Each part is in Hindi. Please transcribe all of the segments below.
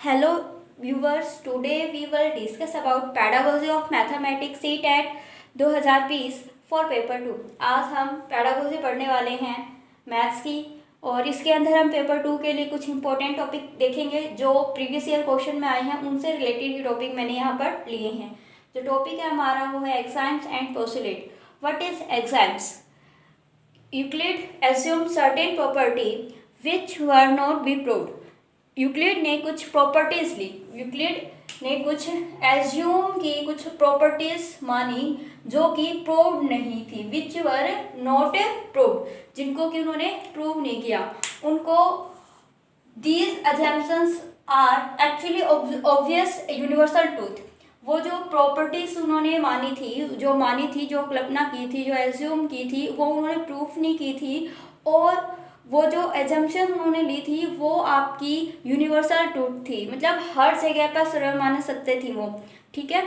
Hello viewers, today we will discuss about pedagogy of mathematics CTET 2020 for paper 2। आज हम पेडागोजी पढ़ने वाले हैं मैथ्स की, और इसके अंदर हम पेपर 2 के लिए कुछ इंपॉर्टेंट टॉपिक देखेंगे जो प्रीवियस ईयर क्वेश्चन में आए हैं, उनसे रिलेटेड ही टॉपिक मैंने यहाँ पर लिए हैं। जो टॉपिक है हमारा वो है exams and postulate. What is exams? Euclid assumed certain property which were not be proved। Euclid ने कुछ प्रॉपर्टीज ली, यूक्लिड ने कुछ एज्यूम की, कुछ प्रॉपर्टीज मानी जो कि प्रूव नहीं थी, विच वर नॉट प्रूव, जिनको कि उन्होंने प्रूव नहीं किया। उनको these assumptions are actually obvious universal truth. वो जो प्रॉपर्टीज उन्होंने मानी थी, जो कल्पना की थी, जो एज्यूम की थी, वो उन्होंने प्रूफ नहीं की थी, और वो जो एजम्पशन उन्होंने ली थी वो आपकी यूनिवर्सल ट्रूथ थी, मतलब हर जगह पर सर्वमान्य सत्य थी वो। ठीक है।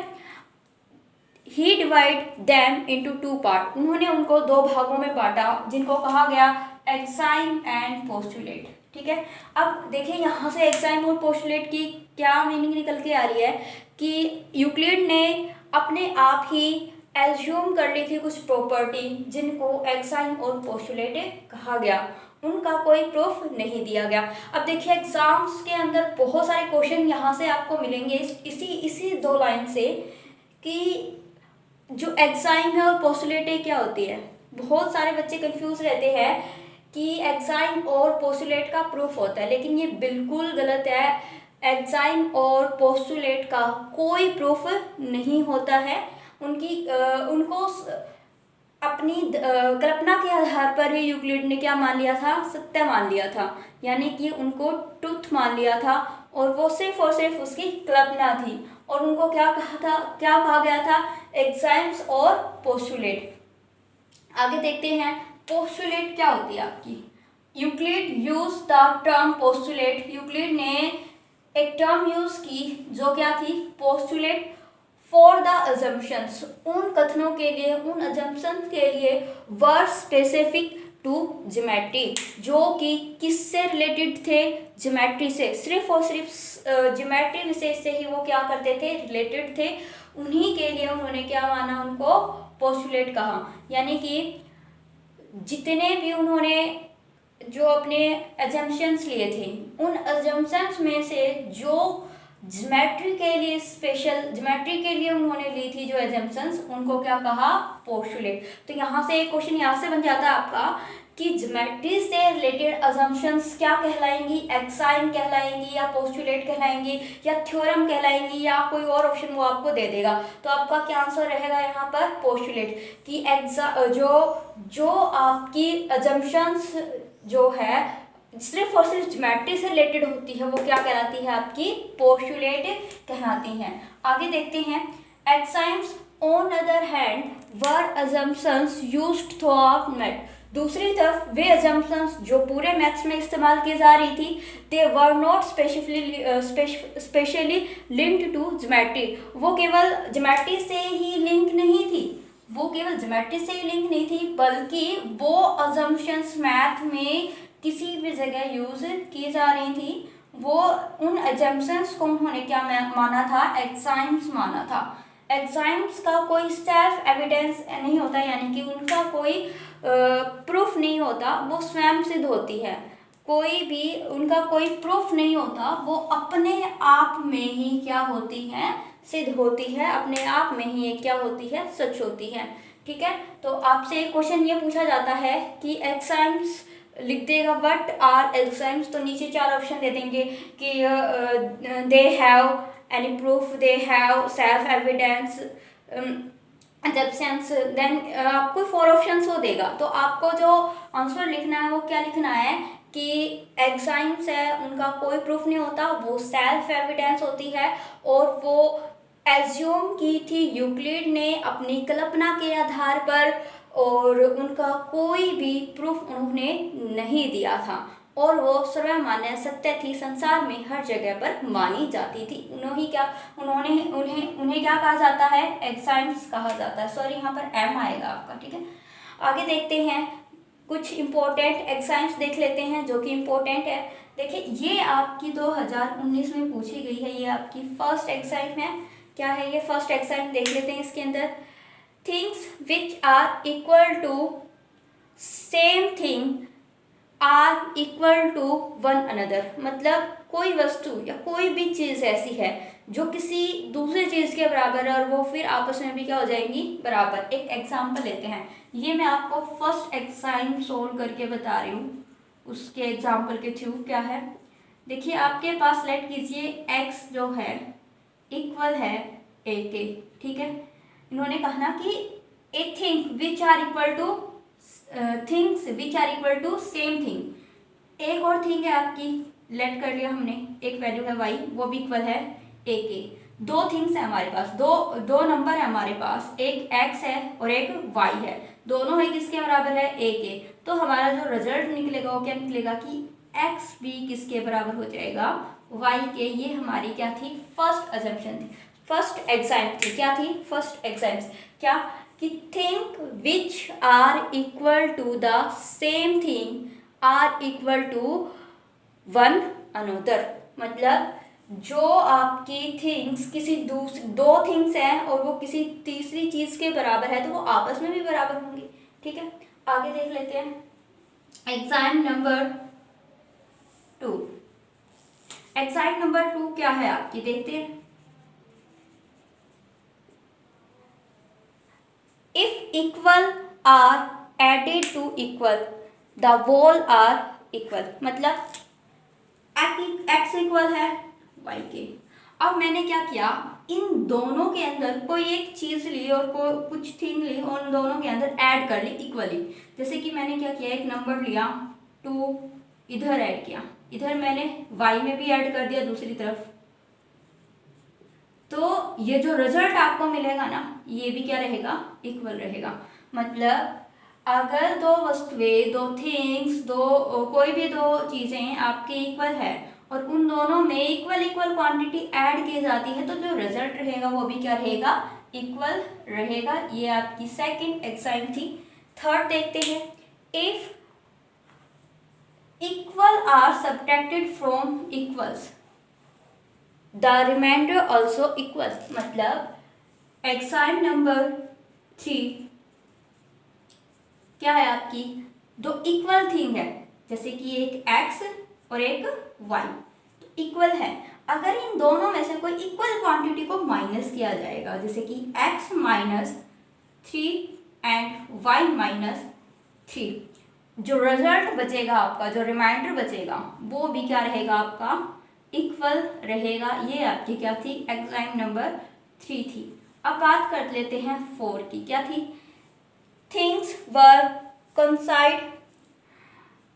He divide them into two part. उन्होंने उनको दो भागों में बांटा, जिनको कहा गया एक्साइम एंड पोस्टुलेट। ठीक है। अब देखिए यहाँ से एक्साइम और पोस्टुलेट की क्या मीनिंग निकल के आ रही है कि यूक्लिड ने अपने आप ही एज्यूम कर ली थी कुछ प्रॉपर्टी, जिनको एक्साइम और पोस्टुलेट कहा गया, उनका कोई प्रूफ नहीं दिया गया। अब देखिए एग्जाम्स के अंदर बहुत सारे क्वेश्चन यहाँ से आपको मिलेंगे इसी दो लाइन से, कि जो एक्साइम है और पोस्टुलेट है क्या होती है। बहुत सारे बच्चे कंफ्यूज रहते हैं कि एक्साइम और पोस्टुलेट का प्रूफ होता है, लेकिन ये बिल्कुल गलत है। एक्साइम और पोस्टुलेट का कोई प्रूफ नहीं होता है। उनको अपनी कल्पना के आधार पर ही यूक्लिड ने क्या मान लिया था, सत्य मान लिया था, यानी कि उनको ट्रुथ मान लिया था, और वो सिर्फ और सिर्फ उसकी कल्पना थी। और उनको क्या कहा गया था, एक्साइम्स और पोस्टुलेट। आगे देखते हैं पोस्टुलेट क्या होती है आपकी। Euclid use the term postulate. Euclid ने एक टर्म यूज की जो क्या थी, पोस्टुलेट, फॉर द अजम्पशंस, उन कथनों के लिए, उन अजम्पशंस के लिए वर स्पेसिफिक टू ज्योमेट्री, जो कि किससे रिलेटेड थे, ज्योमेट्री से, सिर्फ और सिर्फ ज्योमेट्री विषय से ही वो क्या करते थे, रिलेटेड थे। उन्हीं के लिए उन्होंने क्या माना, उनको पोस्टुलेट कहा। यानी कि जितने भी उन्होंने जो अपने अजम्पशंस लिए थे, उन अजम्पशंस में से जो ज्योमेट्री के लिए उन्होंने ली थी जो एजम्पशंस, उनको क्या कहा, पोस्टुलेट। तो यहाँ से एक क्वेश्चन यहाँ से बन जाता है आपका कि ज्योमेट्री से रिलेटेड अजम्पशंस क्या कहलाएंगी, एक्साइम कहलाएंगी या पोस्टुलेट कहलाएंगी या थ्योरम कहलाएंगी, या कोई और ऑप्शन वो आपको दे देगा। तो आपका क्या आंसर रहेगा यहाँ पर, पोस्टुलेट। कि जो आपकी अजम्पशंस जो है सिर्फ और सिर्फ ज्योमेट्री से रिलेटेड होती है, वो क्या कहलाती है, आपकी पोस्टुलेट कहलाती हैं। आगे देखते हैं axioms on other hand were assumptions used throughout math. दूसरी तरफ वे अजम्पशंस जो पूरे मैथ्स में इस्तेमाल की जा रही थी, they were not specially linked to geometry. वो केवल ज्योमेट्री से ही लिंक नहीं थी, बल्कि वो अजम्पशंस मैथ में किसी भी जगह यूज की जा रही थी। वो उन एजम्पशंस को उन्होंने क्या माना था, एक्साइम्स माना था। एक्साइम्स का कोई सेल्फ एविडेंस नहीं होता, यानी कि उनका कोई प्रूफ नहीं होता, वो स्वयं सिद्ध होती है। कोई भी उनका कोई प्रूफ नहीं होता, वो अपने आप में ही क्या होती है, सिद्ध होती है, अपने आप में ही क्या होती है, सच होती है। ठीक है। तो आपसे एक क्वेश्चन ये पूछा जाता है कि एक्साइम्स लिख देगा, व्हाट आर एक्साइम्स, तो नीचे चार ऑप्शन दे देंगे कि they have any proof, they have self evidence, assumptions, then आपको 4 ऑप्शंस वो देगा। तो आपको जो आंसर लिखना है वो क्या लिखना है कि एक्साइम्स है, उनका कोई प्रूफ नहीं होता, वो सेल्फ एविडेंस होती है, और वो एज्यूम की थी यूक्लिड ने अपनी कल्पना के आधार पर, और उनका कोई भी प्रूफ उन्होंने नहीं दिया था, और वो सर्वमान्य सत्य थी, संसार में हर जगह पर मानी जाती थी। उन्हें क्या कहा जाता है, एक्साइम्स कहा जाता है। सॉरी, यहाँ पर एम आएगा आपका। ठीक है। आगे देखते हैं कुछ इम्पोर्टेंट एग्जाम्स देख लेते हैं जो कि इम्पोर्टेंट है। देखिए ये आपकी 2019 में पूछी गई है, ये आपकी फर्स्ट एग्जाम है। क्या है ये फर्स्ट एग्जाम, देख लेते हैं इसके अंदर। Things which are equal to same thing are equal to one another, मतलब कोई वस्तु या कोई भी चीज़ ऐसी है जो किसी दूसरी चीज़ के बराबर है और वो फिर आपस में भी क्या हो जाएंगी, बराबर। एक एग्जाम्पल लेते हैं, ये मैं आपको फर्स्ट एग्जाम सोल्व करके बता रही हूँ, उसके एग्जाम्पल के थ्रू। क्या है, देखिए आपके पास लेट कीजिए x जो है इक्वल है a के, ठीक है। इन्होंने कहा ना कि a thing which are equal to things which are equal to same thing. एक और थिंग है आपकी, लेट कर लिया हमने, एक वैल्यू है y, वो भी इक्वल है a के। दो थिंग्स है हमारे पास, दो नंबर है हमारे पास, एक x है और एक y है, दोनों है किसके बराबर है, a के। तो हमारा जो रिजल्ट निकलेगा वो क्या निकलेगा कि x भी किसके बराबर हो जाएगा, y के। ये हमारी क्या थी, फर्स्ट अजम्पशन थी, फर्स्ट एग्जाम थी। क्या थी, फर्स्ट एग्जाम। क्या कि thing which are equal to the same thing are equal to one another, मतलब जो आपकी थिंग्स किसी दो थिंग्स हैं और वो किसी तीसरी चीज़ के बराबर है तो वो आपस में भी बराबर होंगी, ठीक है। आगे देख लेते हैं एग्जाम नंबर 2। एग्जाम नंबर 2 क्या है आपकी, देखते हैं। If equal are added to equal the whole are equal, मतलब एक्स इक्वल है वाई के। अब मैंने क्या किया, इन दोनों के अंदर कोई एक चीज़ ली और कुछ थिंग ली और उन दोनों के अंदर ऐड कर ली इक्वली। जैसे कि मैंने क्या किया, एक नंबर लिया 2, इधर ऐड किया, इधर मैंने y में भी ऐड कर दिया दूसरी तरफ, तो ये जो रिजल्ट आपको मिलेगा ना, ये भी क्या रहेगा, इक्वल रहेगा। मतलब अगर दो वस्तुएं, दो थिंग्स, कोई भी दो चीज़ें आपके इक्वल है और उन दोनों में इक्वल क्वांटिटी ऐड की जाती है तो जो रिजल्ट रहेगा वो भी क्या रहेगा, इक्वल रहेगा। ये आपकी सेकंड एग्जाम थी। थर्ड देखते हैं, if equal are subtracted from equals the remainder also equal, मतलब एग्जाम नंबर 3 क्या है आपकी, दो इक्वल थिंग है, जैसे कि एक x और एक y, तो इक्वल है। अगर इन दोनों में से कोई इक्वल क्वांटिटी को माइनस किया जाएगा, जैसे कि x minus 3 and y minus 3, जो रिजल्ट बचेगा आपका, जो रिमाइंडर बचेगा वो भी क्या रहेगा, आपका इक्वल रहेगा। ये आपकी क्या थी, एग्जाम नंबर 3 थी। अब बात कर लेते हैं 4 की। क्या थी, things were coincide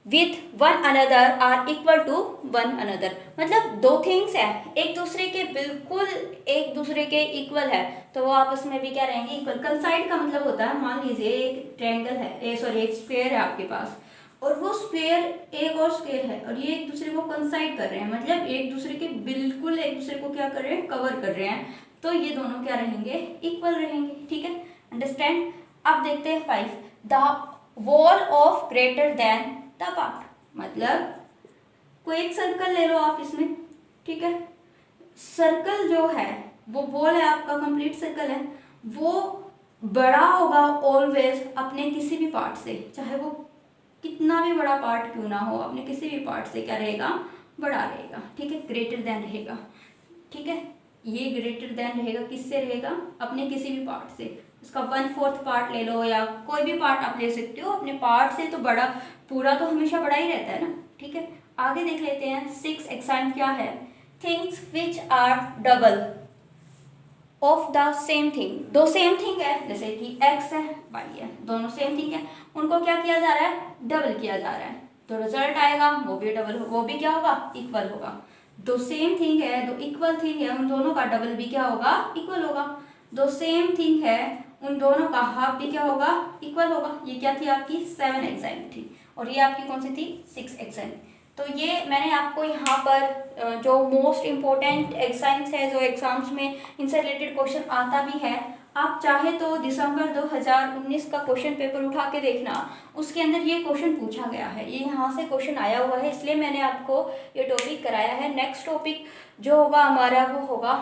with one another are equal to one another, मतलब दो थिंग्स है एक दूसरे के बिल्कुल एक दूसरे के इक्वल है तो वो आपस में भी क्या रहेंगे, इक्वल। कंसाइड का मतलब होता है, मान लीजिए एक ट्रायंगल है, एक स्क्वायर है आपके पास और वो स्क्वायर एक और स्क्वायर है और ये एक दूसरे को कंसाइड कर रहे हैं, मतलब एक दूसरे के बिल्कुल एक दूसरे को क्या कर रहे हैं, कवर कर रहे हैं, तो ये दोनों क्या रहेंगे, इक्वल रहेंगे, ठीक है, अंडरस्टैंड। अब देखते हैं 5, the wall of greater than the part, मतलब कोई एक सर्कल ले लो आप इसमें, ठीक है। सर्कल जो है वो वॉल है आपका, कंप्लीट सर्कल है, वो बड़ा होगा ऑलवेज अपने किसी भी पार्ट से, चाहे वो कितना भी बड़ा पार्ट क्यों ना हो, अपने किसी भी पार्ट से क्या रहेगा, बड़ा रहेगा, ठीक है, ग्रेटर देन रहेगा, ठीक है। ये ग्रेटर देन रहेगा, किससे रहेगा, अपने किसी भी पार्ट से। उसका 1/4 पार्ट ले लो या कोई भी पार्ट आप ले सकते हो, अपने पार्ट से तो बड़ा, पूरा तो हमेशा बड़ा ही रहता है ना, ठीक है। आगे देख लेते हैं 6 एग्जाम क्या है, things which are double of the same thing, दो सेम थिंग है, जैसे कि x है y है, दोनों सेम थिंग है, उनको क्या किया जा रहा है, डबल किया जा रहा है, तो रिजल्ट आएगा वो भी डबल, वो भी क्या होगा, इक्वल होगा। दो सेम थिंग है, दो इक्वल थिंग है, उन दोनों का डबल भी क्या होगा, इक्वल होगा। दो सेम थिंग है, उन दोनों का हाफ भी क्या होगा, इक्वल होगा। ये क्या थी आपकी 7 एग्जाम थी और ये आपकी कौन सी थी, 6 एग्जाम। तो ये मैंने आपको यहाँ पर जो मोस्ट इम्पोर्टेंट एग्जाम्स है, जो एग्जाम्स में इनसे रिलेटेड क्वेश्चन आता भी है, आप चाहे तो दिसंबर 2019 का क्वेश्चन पेपर उठा के देखना, उसके अंदर ये क्वेश्चन पूछा गया है, ये यहाँ से क्वेश्चन आया हुआ है, इसलिए मैंने आपको ये टॉपिक कराया है। नेक्स्ट टॉपिक जो होगा हमारा वो होगा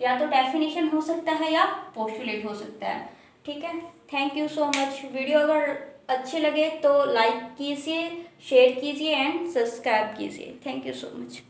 या तो डेफिनेशन हो सकता है या पोस्टुलेट हो सकता है। ठीक है, thank you so much. Video अगर अच्छे लगे तो लाइक कीजिए, शेयर कीजिए एंड सब्सक्राइब कीजिए। Thank you so much.